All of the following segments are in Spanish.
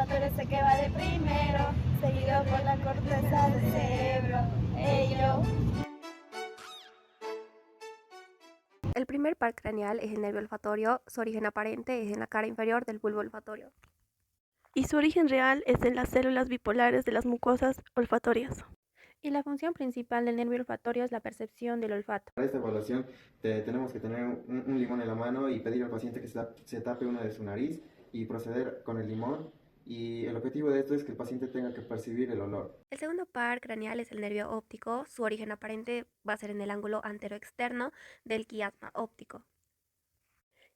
motor es el que va de primero, seguido por la corteza del cerebro. Ello. El primer par craneal es el nervio olfatorio, su origen aparente es en la cara inferior del bulbo olfatorio. Y su origen real es en las células bipolares de las mucosas olfatorias. Y la función principal del nervio olfatorio es la percepción del olfato. Para esta evaluación tenemos que tener un limón en la mano y pedir al paciente que se tape una de su nariz y proceder con el limón. Y el objetivo de esto es que el paciente tenga que percibir el olor. El segundo par craneal es el nervio óptico, su origen aparente va a ser en el ángulo anteroexterno del quiasma óptico.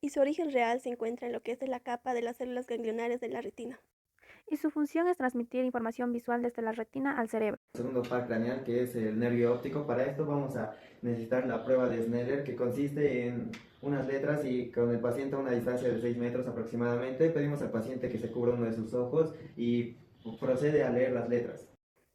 Y su origen real se encuentra en lo que es la capa de las células ganglionares de la retina. Y su función es transmitir información visual desde la retina al cerebro. El segundo par craneal, que es el nervio óptico. Para esto vamos a necesitar la prueba de Sneller, que consiste en unas letras y con el paciente a una distancia de 6 metros aproximadamente. Pedimos al paciente que se cubra uno de sus ojos y procede a leer las letras.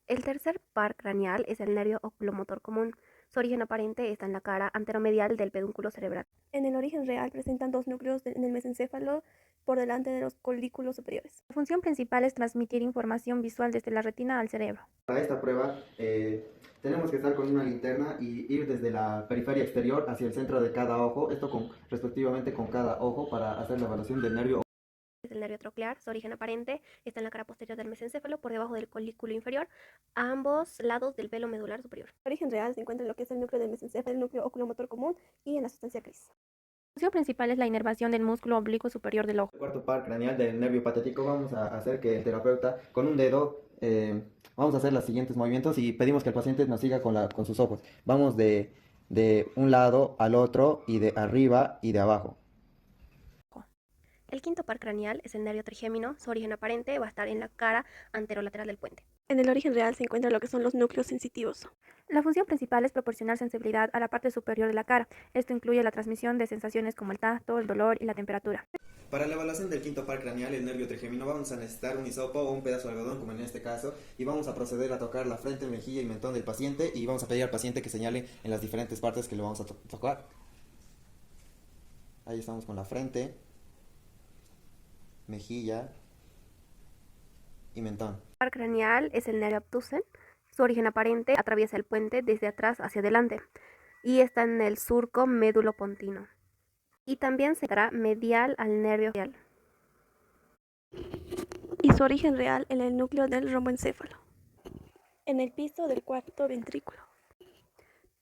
El tercer par craneal es el nervio oculomotor común. Su origen aparente está en la cara anteromedial del pedúnculo cerebral. En el origen real presentan dos núcleos en el mesencéfalo por delante de los colículos superiores. La función principal es transmitir información visual desde la retina al cerebro. Para esta prueba tenemos que estar con una linterna y ir desde la periferia exterior hacia el centro de cada ojo, esto respectivamente con cada ojo, para hacer la evaluación del nervio. Es el nervio troclear, su origen aparente está en la cara posterior del mesencéfalo por debajo del colículo inferior, a ambos lados del velo medular superior. El origen real se encuentra en lo que es el núcleo del mesencéfalo, el núcleo oculomotor común y en la sustancia gris. La función principal es la inervación del músculo oblicuo superior del ojo. El cuarto par craneal del nervio patético, vamos a hacer que el terapeuta con un dedo vamos a hacer los siguientes movimientos y pedimos que el paciente nos siga con sus ojos. Vamos de un lado al otro y de arriba y de abajo. El quinto par craneal es el nervio trigémino, su origen aparente va a estar en la cara anterolateral del puente. En el origen real se encuentra lo que son los núcleos sensitivos. La función principal es proporcionar sensibilidad a la parte superior de la cara. Esto incluye la transmisión de sensaciones como el tacto, el dolor y la temperatura. Para la evaluación del quinto par craneal, el nervio trigémino, vamos a necesitar un hisopo o un pedazo de algodón, como en este caso, y vamos a proceder a tocar la frente, mejilla y mentón del paciente, y vamos a pedir al paciente que señale en las diferentes partes que le vamos a tocar. Ahí estamos con la frente, mejilla y mentón. El par craneal es el nervio abducen. Su origen aparente atraviesa el puente desde atrás hacia adelante y está en el surco médulo-pontino. Y también se dará medial al nervio facial. Y su origen real en el núcleo del romboencéfalo, en el piso del cuarto ventrículo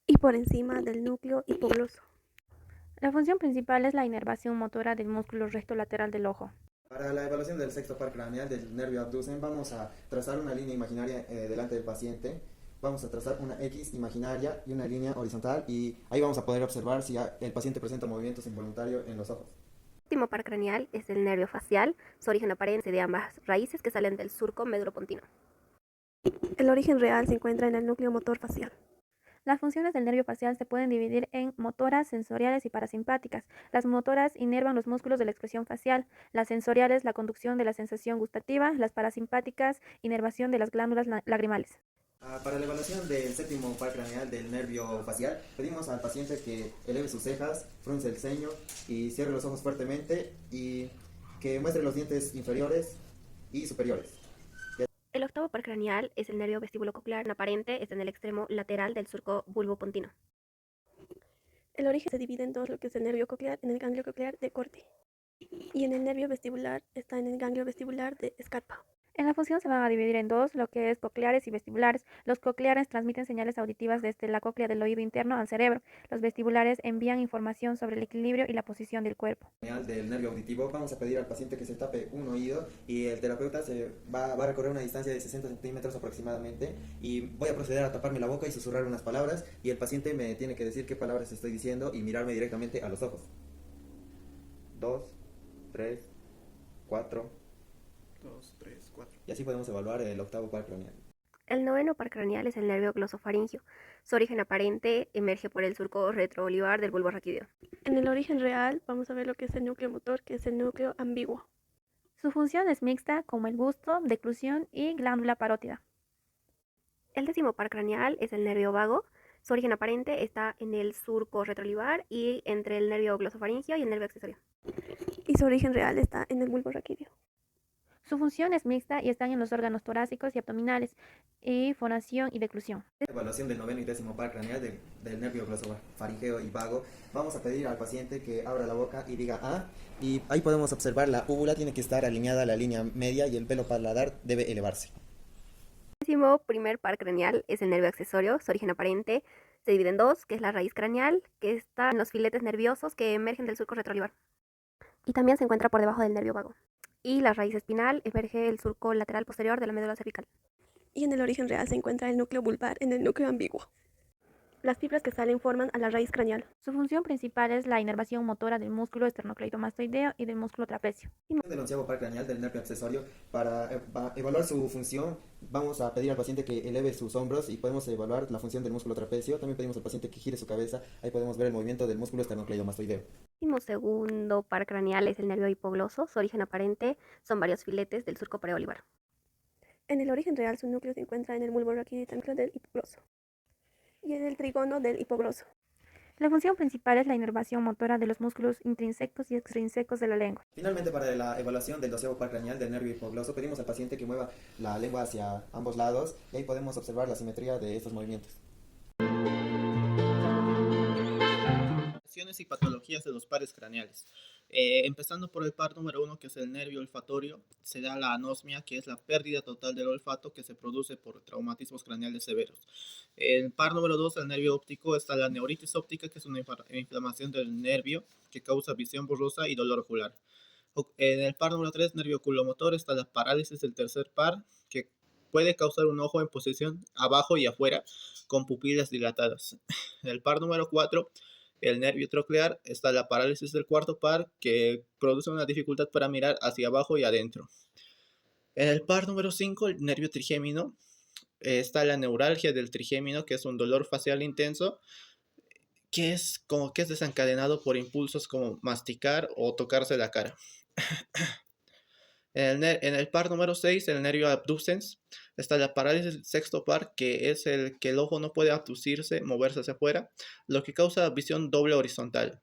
y por encima del núcleo hipogloso. La función principal es la inervación motora del músculo recto lateral del ojo. Para la evaluación del sexto par craneal del nervio abducen, vamos a trazar una línea imaginaria delante del paciente. Vamos a trazar una X imaginaria y una línea horizontal, y ahí vamos a poder observar si el paciente presenta movimientos involuntarios en los ojos. El último par craneal es el nervio facial. Su origen aparente de ambas raíces que salen del surco médulo-pontino. El origen real se encuentra en el núcleo motor facial. Las funciones del nervio facial se pueden dividir en motoras, sensoriales y parasimpáticas. Las motoras inervan los músculos de la expresión facial, las sensoriales la conducción de la sensación gustativa, las parasimpáticas inervación de las glándulas lagrimales. Para la evaluación del séptimo par craneal del nervio facial, pedimos al paciente que eleve sus cejas, frunce el ceño y cierre los ojos fuertemente y que muestre los dientes inferiores y superiores. El octavo par craneal es el nervio vestíbulo-coclear. Aparente está en el extremo lateral del surco bulbopontino. El origen se divide en dos, lo que es el nervio coclear en el ganglio coclear de Corti y en el nervio vestibular está en el ganglio vestibular de Scarpa. En la función se van a dividir en dos, lo que es cocleares y vestibulares. Los cocleares transmiten señales auditivas desde la cóclea del oído interno al cerebro. Los vestibulares envían información sobre el equilibrio y la posición del cuerpo. Del nervio auditivo, vamos a pedir al paciente que se tape un oído y el terapeuta va a recorrer una distancia de 60 centímetros aproximadamente, y voy a proceder a taparme la boca y susurrar unas palabras, y el paciente me tiene que decir qué palabras estoy diciendo y mirarme directamente a los ojos. 2, 3, 4. 2, 3, 4. Y así podemos evaluar el octavo par craneal. El noveno par craneal es el nervio glosofaringio. Su origen aparente emerge por el surco retroolivar del bulbo raquídeo. En el origen real vamos a ver lo que es el núcleo motor, que es el núcleo ambiguo. Su función es mixta, como el gusto, declusión y glándula parótida. El décimo par craneal es el nervio vago. Su origen aparente está en el surco retroolivar y entre el nervio glosofaringio y el nervio accesorio. Y su origen real está en el bulbo raquídeo. Su función es mixta y están en los órganos torácicos y abdominales, y fonación y declusión. Evaluación del noveno y décimo par craneal del nervio glosofaringeo y vago. Vamos a pedir al paciente que abra la boca y diga A. Y ahí podemos observar la úvula tiene que estar alineada a la línea media y el pelo paladar debe elevarse. El décimo primer par craneal es el nervio accesorio, su origen aparente se divide en dos, que es la raíz craneal, que está en los filetes nerviosos que emergen del surco retroolivar. Y también se encuentra por debajo del nervio vago. Y la raíz espinal emerge el surco lateral posterior de la médula cervical. Y en el origen real se encuentra el núcleo vulvar en el núcleo ambiguo. Las fibras que salen forman a la raíz craneal. Su función principal es la inervación motora del músculo esternocleidomastoideo y del músculo trapecio. Del onceavo par craneal del nervio accesorio, para evaluar su función, vamos a pedir al paciente que eleve sus hombros y podemos evaluar la función del músculo trapecio. También pedimos al paciente que gire su cabeza, ahí podemos ver el movimiento del músculo esternocleidomastoideo. El segundo par craneal es el nervio hipogloso, su origen aparente son varios filetes del surco preolivar. En el origen real su núcleo se encuentra en el bulbo raquídeo del hipogloso y en el trígono del hipogloso. La función principal es la inervación motora de los músculos intrínsecos y extrínsecos de la lengua. Finalmente, para la evaluación del doceavo par craneal del nervio hipogloso, pedimos al paciente que mueva la lengua hacia ambos lados y ahí podemos observar la simetría de estos movimientos. Y patologías de los pares craneales. Empezando por el par número 1, que es el nervio olfatorio, se da la anosmia, que es la pérdida total del olfato que se produce por traumatismos craneales severos. El par número 2, el nervio óptico, está la neuritis óptica, que es una inflamación del nervio que causa visión borrosa y dolor ocular. En el par número 3, nervio oculomotor, está la parálisis del tercer par, que puede causar un ojo en posición abajo y afuera con pupilas dilatadas. En el par número 4, el nervio troclear, está la parálisis del cuarto par, que produce una dificultad para mirar hacia abajo y adentro. En el par número 5, el nervio trigémino, está la neuralgia del trigémino, que es un dolor facial intenso, que es desencadenado por impulsos como masticar o tocarse la cara. En el par número 6, el nervio abducens, está la parálisis del sexto par, que es el que el ojo no puede abducirse, moverse hacia afuera, lo que causa visión doble horizontal.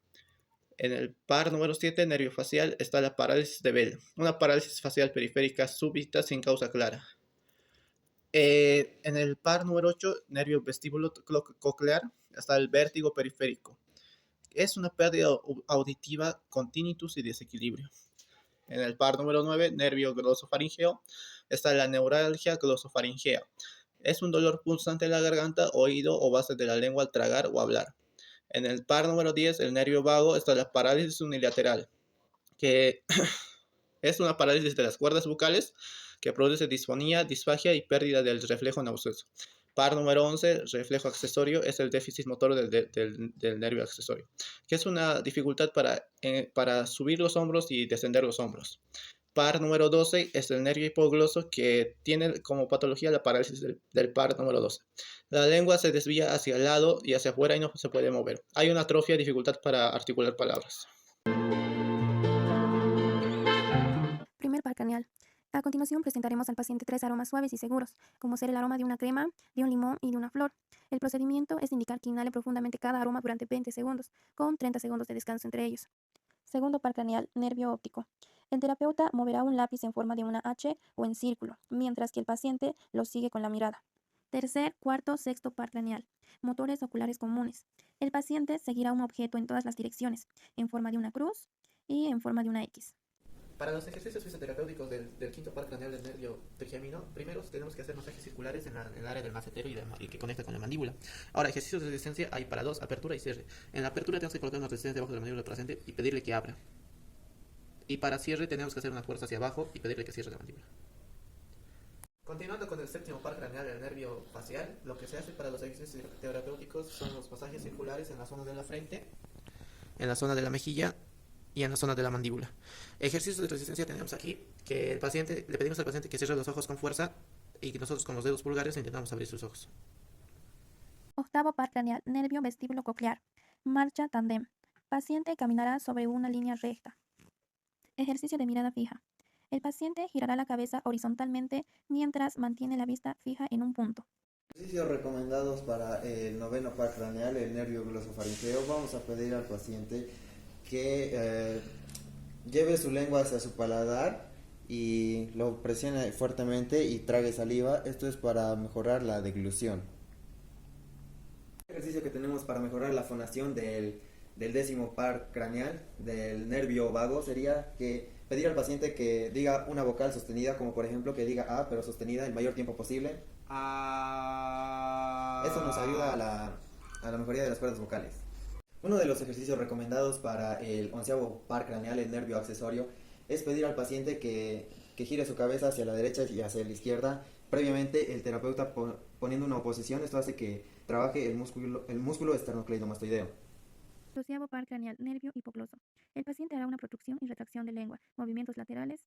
En el par número 7, nervio facial, está la parálisis de Bell, una parálisis facial periférica súbita sin causa clara. En el par número 8, nervio vestíbulo coclear, está el vértigo periférico. Es una pérdida auditiva con tinnitus y desequilibrio. En el par número 9, nervio glosofaringeo, está la neuralgia glosofaringea. Es un dolor pulsante en la garganta, oído o base de la lengua al tragar o hablar. En el par número 10, el nervio vago, está la parálisis unilateral, que es una parálisis de las cuerdas bucales que produce disfonía, disfagia y pérdida del reflejo nauseoso. Par número 11, reflejo accesorio, es el déficit motor del nervio accesorio, que es una dificultad para subir los hombros y descender los hombros. Par número 12 es el nervio hipogloso, que tiene como patología la parálisis del par número 12. La lengua se desvía hacia el lado y hacia afuera y no se puede mover. Hay una atrofia, dificultad para articular palabras. Primer par craneal. A continuación presentaremos al paciente 3 aromas suaves y seguros, como ser el aroma de una crema, de un limón y de una flor. El procedimiento es indicar que inhale profundamente cada aroma durante 20 segundos, con 30 segundos de descanso entre ellos. Segundo par craneal, nervio óptico. El terapeuta moverá un lápiz en forma de una H o en círculo, mientras que el paciente lo sigue con la mirada. Tercer, cuarto, sexto par craneal. Motores oculares comunes. El paciente seguirá un objeto en todas las direcciones, en forma de una cruz y en forma de una X. Para los ejercicios fisioterapéuticos del quinto par craneal del nervio trigémino, primero tenemos que hacer masajes circulares en el área del macetero y que conecta con la mandíbula. Ahora, ejercicios de resistencia hay para dos: apertura y cierre. En la apertura tenemos que colocar una resistencia debajo de la mandíbula del paciente y pedirle que abra. Y para cierre tenemos que hacer una fuerza hacia abajo y pedirle que cierre la mandíbula. Continuando con el séptimo par craneal del nervio facial, lo que se hace para los ejercicios terapéuticos son los masajes circulares en la zona de la frente, en la zona de la mejilla y en la zona de la mandíbula. Ejercicios de resistencia tenemos aquí que le pedimos al paciente que cierre los ojos con fuerza y que nosotros con los dedos pulgares intentamos abrir sus ojos. Octavo par craneal, nervio vestíbulo coclear. Marcha tandem. Paciente caminará sobre una línea recta. Ejercicio de mirada fija. El paciente girará la cabeza horizontalmente mientras mantiene la vista fija en un punto. Ejercicios recomendados para el noveno par craneal, el nervio glosofaringeo. Vamos a pedir al paciente que lleve su lengua hacia su paladar y lo presione fuertemente y trague saliva. Esto es para mejorar la deglución. El ejercicio que tenemos para mejorar la fonación del décimo par craneal, del nervio vago, sería que pedir al paciente que diga una vocal sostenida, como por ejemplo que diga A, pero sostenida el mayor tiempo posible. Eso nos ayuda a la mejoría de las cuerdas vocales. Uno de los ejercicios recomendados para el 11º par craneal, el nervio accesorio, es pedir al paciente que gire su cabeza hacia la derecha y hacia la izquierda. Previamente el terapeuta poniendo una oposición, esto hace que trabaje el músculo esternocleidomastoideo. 12º par craneal, nervio hipogloso. El paciente hará una protucción y retracción de lengua, movimientos laterales.